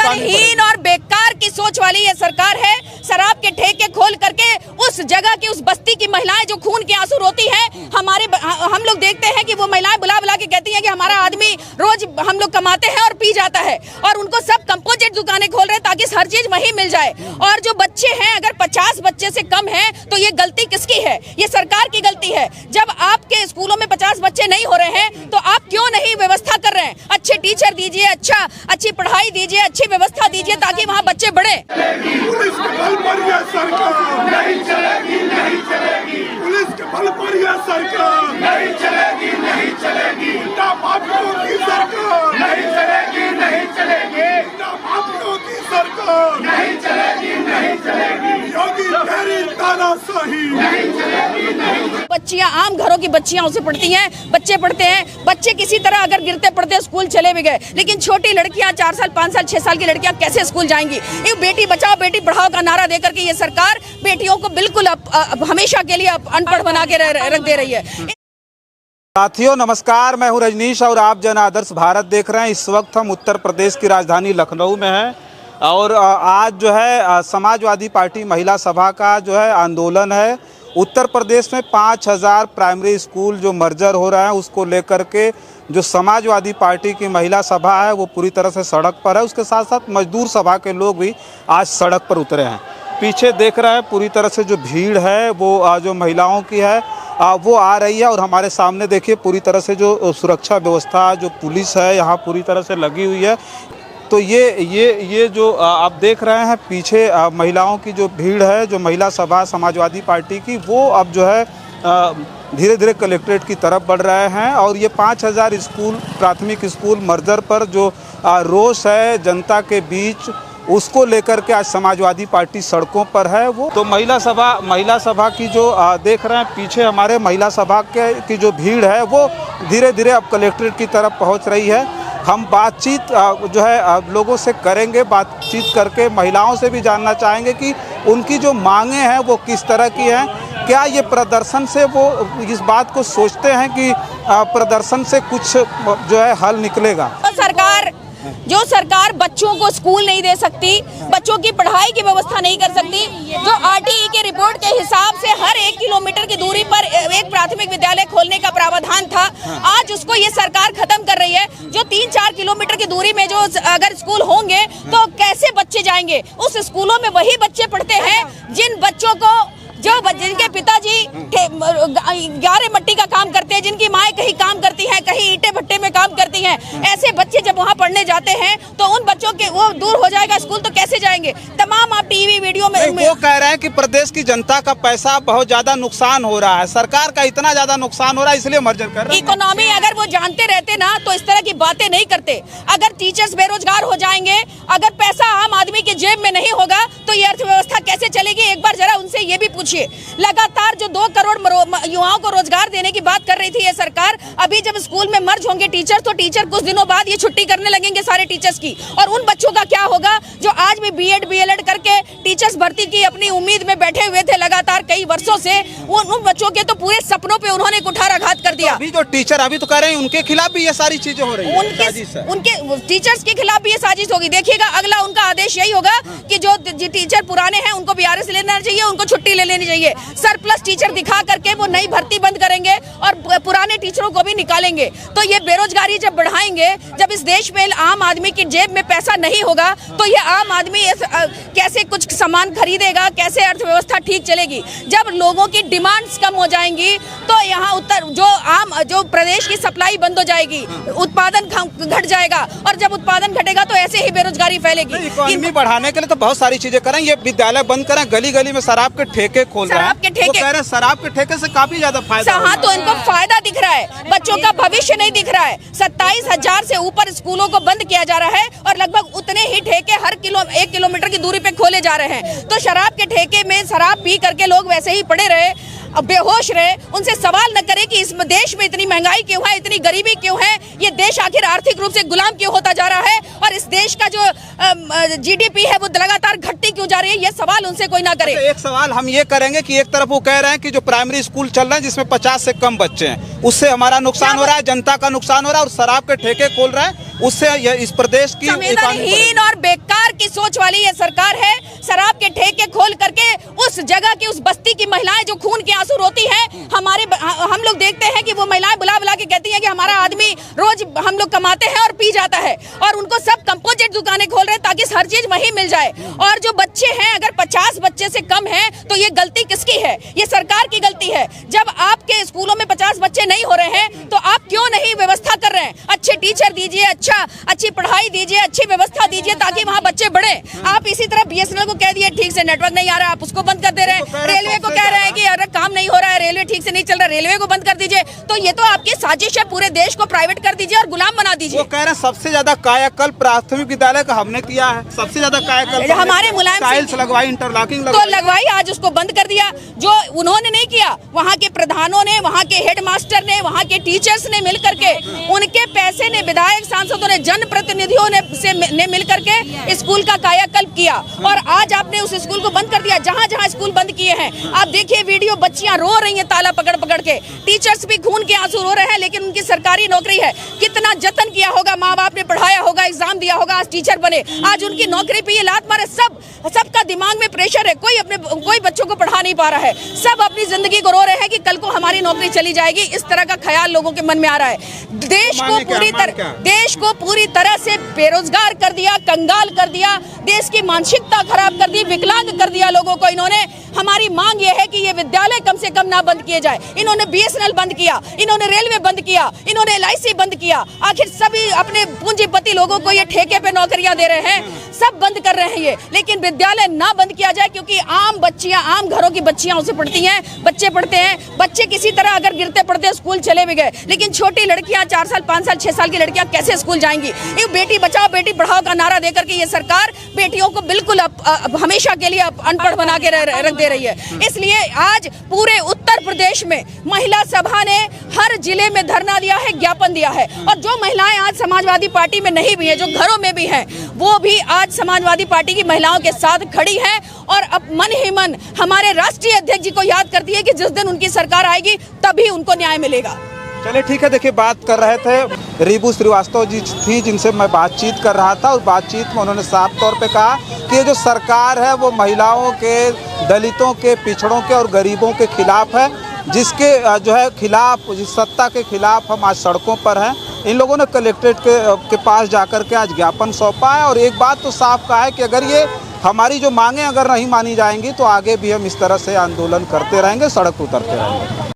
संवेदनहीन और बेकार की सोच वाली ये सरकार है। शराब के ठेके खोल करके उस जगह की, उस बस्ती की महिलाएं जो खून के आंसू रोती है, हम लोग देखते हैं कि वो महिलाएं बुला बुला के कहती हैं कि हमारा आदमी रोज हम लोग कमाते हैं और पी जाता है, और उनको सब कंपोजिट दुकानें खोल रहे हैं ताकि हर चीज वहीं मिल जाए। और जो बच्चे हैं, अगर 50 बच्चे से कम हैं तो ये गलती किसकी है? ये सरकार की गलती है। जब आपके स्कूलों में 50 बच्चे नहीं हो रहे हैं तो आप क्यों नहीं व्यवस्था कर रहे हैं? अच्छे टीचर दीजिए, अच्छी पढ़ाई दीजिए, अच्छी व्यवस्था दीजिए ताकि वहाँ बच्चे बढ़े। पुलिस के बल पर यह सरकार नहीं चलेगी, नहीं चलेगी। पुलिस के बल पर यह सरकार नहीं चलेगी, नहीं चलेगी। गुंडा माफियाओं की सरकार नहीं चलेगी, नहीं चलेगी। गुंडा माफियाओं की सरकार नहीं चलेगी, नहीं चलेगी। योगी तेरी तानाशाही नहीं चलेगी, नहीं। बच्चियां, आम घरों की बच्चियां उसे पढ़ती हैं, बच्चे पढ़ते हैं, बच्चे किसी तरह अगर गिरते पड़ते स्कूल चले भी गए, लेकिन छोटी लड़कियां 4 साल, 5 साल, 6 साल की लड़कियां कैसे स्कूल जाएंगी? ये बेटी बचाओ बेटी पढ़ाओ का नारा देकर के ये सरकार बेटियों को बिल्कुल हमेशा के लिए अनपढ़ बना के रख दे रही है। साथियों नमस्कार, मैं हूं रजनीश और आप जन आदर्श भारत देख रहे हैं। इस वक्त हम उत्तर प्रदेश की राजधानी लखनऊ में हैं और आज जो है समाजवादी पार्टी महिला सभा का जो है आंदोलन है। उत्तर प्रदेश में 5000 प्राइमरी स्कूल जो मर्जर हो रहा है उसको लेकर के जो समाजवादी पार्टी की महिला सभा है वो पूरी तरह से सड़क पर है। उसके साथ साथ मजदूर सभा के लोग भी आज सड़क पर उतरे हैं। पीछे देख रहे हैं पूरी तरह से जो भीड़ है वो जो महिलाओं की है वो आ रही है और हमारे सामने देखिए पूरी तरह से जो सुरक्षा व्यवस्था, जो पुलिस है यहाँ पूरी तरह से लगी हुई है। तो ये जो आप देख रहे हैं पीछे महिलाओं की जो भीड़ है, जो महिला सभा समाजवादी पार्टी की, वो अब जो है धीरे धीरे कलेक्ट्रेट की तरफ बढ़ रहे हैं। और ये 5000 स्कूल, प्राथमिक स्कूल मर्जर पर जो रोष है जनता के बीच, उसको लेकर के आज समाजवादी पार्टी सड़कों पर है। वो तो महिला सभा की जो देख रहे हैं पीछे हमारे महिला सभा की जो भीड़ है वो धीरे धीरे अब कलेक्ट्रेट की तरफ पहुंच रही है। हम बातचीत जो है लोगों से करेंगे, बातचीत करके महिलाओं से भी जानना चाहेंगे कि उनकी जो मांगें हैं वो किस तरह की हैं। क्या ये प्रदर्शन से वो इस बात को सोचते हैं कि प्रदर्शन से कुछ जो है हल निकलेगा? जो सरकार बच्चों को स्कूल नहीं दे सकती, बच्चों की पढ़ाई की व्यवस्था नहीं कर सकती, जो आरटीई के रिपोर्ट के हिसाब से हर 1 किलोमीटर की दूरी पर एक प्राथमिक विद्यालय खोलने का प्रावधान था, आज उसको ये सरकार खत्म कर रही है। जो 3-4 किलोमीटर की दूरी में जो अगर स्कूल होंगे तो कैसे बच्चे जाएंगे? उस स्कूलों में वही बच्चे पढ़ते हैं जिन बच्चों को जिनके पिताजी गारे मट्टी का काम करते हैं, जिनकी माएँ कहीं काम करती हैं, कहीं ईंटे भट्टे में काम करती हैं। ऐसे बच्चे जब वहाँ पढ़ने जाते हैं तो उन बच्चों के वो दूर हो जाएगा स्कूल, तो कैसे जाएंगे? तमाम आप टीवी वीडियो में वो कह रहे हैं कि प्रदेश की जनता का पैसा बहुत ज्यादा नुकसान हो रहा है, सरकार का इतना ज्यादा नुकसान हो रहा है इसलिए मर्जर कर रहे हैं। इकोनॉमी अगर वो जानते रहते ना तो इस तरह की बातें नहीं करते। अगर टीचर्स बेरोजगार हो जाएंगे, अगर पैसा आम आदमी की जेब में नहीं होगा तो ये अर्थव्यवस्था कैसे चलेगी? एक बार जरा उनसे ये भी लगातार जो 2 करोड़ युवाओं को रोजगार देने की बात कर रही थी ये सरकार, अभी जब स्कूल में मर्ज होंगे टीचर तो टीचर कुछ दिनों बाद ये छुट्टी करने लगेंगे सारे टीचर्स की। और उन बच्चों का क्या होगा जो आज भी बीएड बीएलएड करके टीचर्स भर्ती की अपनी उम्मीद में बैठे हुए थे लगातार कई वर्षों से? उन बच्चों के तो पूरे सपनों पे उन्होंने कुठाराघात कर दिया। अभी जो टीचर अभी तो कह रहे हैं उनके खिलाफ भी ये सारी चीजें हो रही है, उनके टीचर्स के खिलाफ भी ये साजिश होगी। देखिएगा अगला उनका आदेश यही होगा कि जो टीचर पुराने हैं उनको बीआरएस लेना चाहिए, उनको छुट्टी ले लेनी चाहिए। सरप्लस टीचर दिखा करके वो नई भर्ती बंद करेंगे और पुराने टीचरों को भी निकालेंगे। तो ये बेरोजगारी जब बढ़ाएंगे, जब इस देश में आम आदमी की जेब में पैसा नहीं होगा तो ये आम आदमी कैसे कुछ सामान खरीदेगा, कैसे अर्थव्यवस्था ठीक चलेगी? जब लोगों की डिमांड्स कम हो जाएंगी तो यहाँ जो प्रदेश की सप्लाई बंद हो जाएगी, उत्पादन घट जाएगा, और जब उत्पादन घटेगा तो ऐसे ही बेरोजगारी फैलेगी। इकोनॉमी बढ़ाने के लिए तो बहुत सारी चीजें करें, ये विद्यालय बंद करें, गली गली में शराब के ठेके खोल रहे हैं। वो कह रहे हैं शराब के ठेके से काफी ज्यादा फायदा। हाँ, तो इनको फायदा दिख रहा है, बच्चों का भविष्य नहीं दिख रहा है। 27,000 से ऊपर स्कूलों को बंद किया जा रहा है और लगभग उतने ही ठेके हर 1 किलोमीटर की दूरी पे खोले जा रहे हैं। तो शराब के ठेके में शराब पी करके लोग वैसे ही पड़े रहे, बेहोश रहे, उनसे सवाल न करें कि इस देश में इतनी महंगाई क्यों है, इतनी गरीबी क्यों है, ये देश आखिर आर्थिक रूप से गुलाम क्यों होता जा रहा है, और इस देश का जो जीडीपी है वो लगातार घटती क्यों जा रही है, ये सवाल उनसे कोई ना करे। एक सवाल हम ये करेंगे कि एक तरफ वो कह रहे हैं कि जो प्राइमरी स्कूल चल रहे हैं जिसमें 50 से कम बच्चे हैं, उससे हमारा नुकसान हो रहा है, जनता का नुकसान हो रहा है, और शराब के ठेके खोल रहे हैं, उससे इस प्रदेश की संवेदनहीन और बेकार की सोच वाली ये सरकार है। शराब के ठेके खोल करके उस जगह की, उस बस्ती की महिलाएं जो खून के आंसू रोती हैं, हम लोग देखते हैं कि वो महिलाएं बुला बुला के कहती हैं कि हमारा आदमी रोज हम लोग कमाते हैं और पी जाता है, और उनको सब कंपोजिट दुकानें खोल रहे हैं ताकि हर चीज वहीं मिल जाए। और जो बच्चे हैं, अगर 50 बच्चे से कम हैं तो ये गलती किसकी है? ये सरकार की गलती है। जब आपके स्कूलों में 50 बच्चे नहीं हो रहे हैं तो आप क्यों नहीं व्यवस्था कर रहे हैं? अच्छे टीचर दीजिए, अच्छी पढ़ाई दीजिए, अच्छी व्यवस्था दीजिए ताकि वहाँ बच्चे बढ़े। आप इसी तरह BSNL को कह दिए ठीक से नेटवर्क नहीं आ रहा, आप उसको बंद कर दे रहे हैं। रेलवे को कह रहे हैं कि अगर काम नहीं हो रहा है, रेलवे ठीक से नहीं चल रहा, रेलवे को बंद कर दीजिए। तो ये तो आपकी साजिश है, पूरे देश को प्राइवेट कर दीजिए और गुलाम बना दीजिए। वो कह रहे हैं सबसे ज्यादा कायाकल्प प्राथमिक विद्यालय का हमने किया है, सबसे ज्यादा कायाकल्प हमारे मुलायम टाइल्स लगवाई, इंटरलॉकिंग तो लगवाई, आज उसको बंद कर दिया। जो उन्होंने नहीं किया, वहाँ के प्रधानों ने, वहाँ के हेडमास्टर ने, वहाँ के टीचर्स ने मिल करके, उनके पैसे ने, विधायक सांसदों ने, जनप्रतिनिधियों ने मिल करके स्कूल का कायाकल्प किया। और आज आपने उस स्कूल को बंद कर दिया। जहाँ जहाँ स्कूल बंद किए हैं, आप देखिए वीडियो, बच्चियां रो रही हैं ताला पकड़ पकड़ के, टीचर्स भी खून के आंसू रो रहे हैं, लेकिन उनकी सरकारी नौकरी है। कितना जतन किया होगा, माँ बाप ने पढ़ाया होगा, एग्जाम दिया होगा, आज टीचर बने, आज उनकी नौकरी पे ये लात मारे। सबका दिमाग में प्रेशर है, कोई बच्चों को पढ़ा नहीं पा रहा है, सब अपनी जिंदगी को रो रहे हैं कि कल को हमारी नौकरी चली जाएगी। इस तरह का ख्याल लोगों के मन में आ रहा है। देश को पूरी तरह से बेरोजगार कर दिया, कंगाल कर दिया, देश की मानसिकता खराब कर दी, विकलांग कर दिया लोगों को इन्होंने। हमारी मांग ये है कि ये विद्यालय कम से कम ना बंद किए जाए। इन्होंने BSNL बंद किया, इन्होंने रेलवे बंद किया, इन्होंने LIC बंद किया, आखिर सभी अपने पूंजीपति लोगों को ये ठेके पे नौकरियां दे रहे हैं, सब बंद कर रहे हैं ये। लेकिन विद्यालय ना बंद किया जाए, क्योंकि आम बच्चियां, आम घरों की बच्चियां उसे पढ़ती हैं, बच्चे पढ़ते हैं। बच्चे किसी तरह अगर गिरते पड़ते स्कूल चले भी गए, लेकिन छोटी लड़कियां, 4 साल, 5 साल, 6 साल की लड़कियां कैसे स्कूल जाएंगी? ये बेटी बचाओ बेटी पढ़ाओ का नारा देकर के ये सरकार बेटियों को बिल्कुल हमेशा के लिए अनपढ़ बना के रख दे रही है। इसलिए आज पूरे उत्तर प्रदेश में महिला सभा ने हर जिले में धरना दिया है, ज्ञापन दिया है। और जो महिलाएं आज समाजवादी पार्टी में नहीं भी हैं, जो घरों में भी हैं, वो भी आज समाजवादी पार्टी की महिलाओं के साथ खड़ी हैं। और अब मन ही मन हमारे राष्ट्रीय अध्यक्ष जी को याद करती है कि जिस दिन उनकी सरकार आएगी तभी उनको न्याय मिलेगा। चलिए ठीक है। देखिए, बात कर रहे थे रीबू श्रीवास्तव जी थी, जिनसे मैं बातचीत कर रहा था। उस बातचीत में उन्होंने साफ तौर पे कहा कि ये जो सरकार है वो महिलाओं के, दलितों के, पिछड़ों के और गरीबों के खिलाफ है, जिसके जो है खिलाफ, जिस सत्ता के खिलाफ हम आज सड़कों पर हैं। इन लोगों ने कलेक्ट्रेट के पास जाकर के आज ज्ञापन सौंपा है और एक बात तो साफ कहा है कि अगर ये हमारी जो मांगें अगर नहीं मानी जाएंगी तो आगे भी हम इस तरह से आंदोलन करते रहेंगे, सड़क उतरते रहेंगे।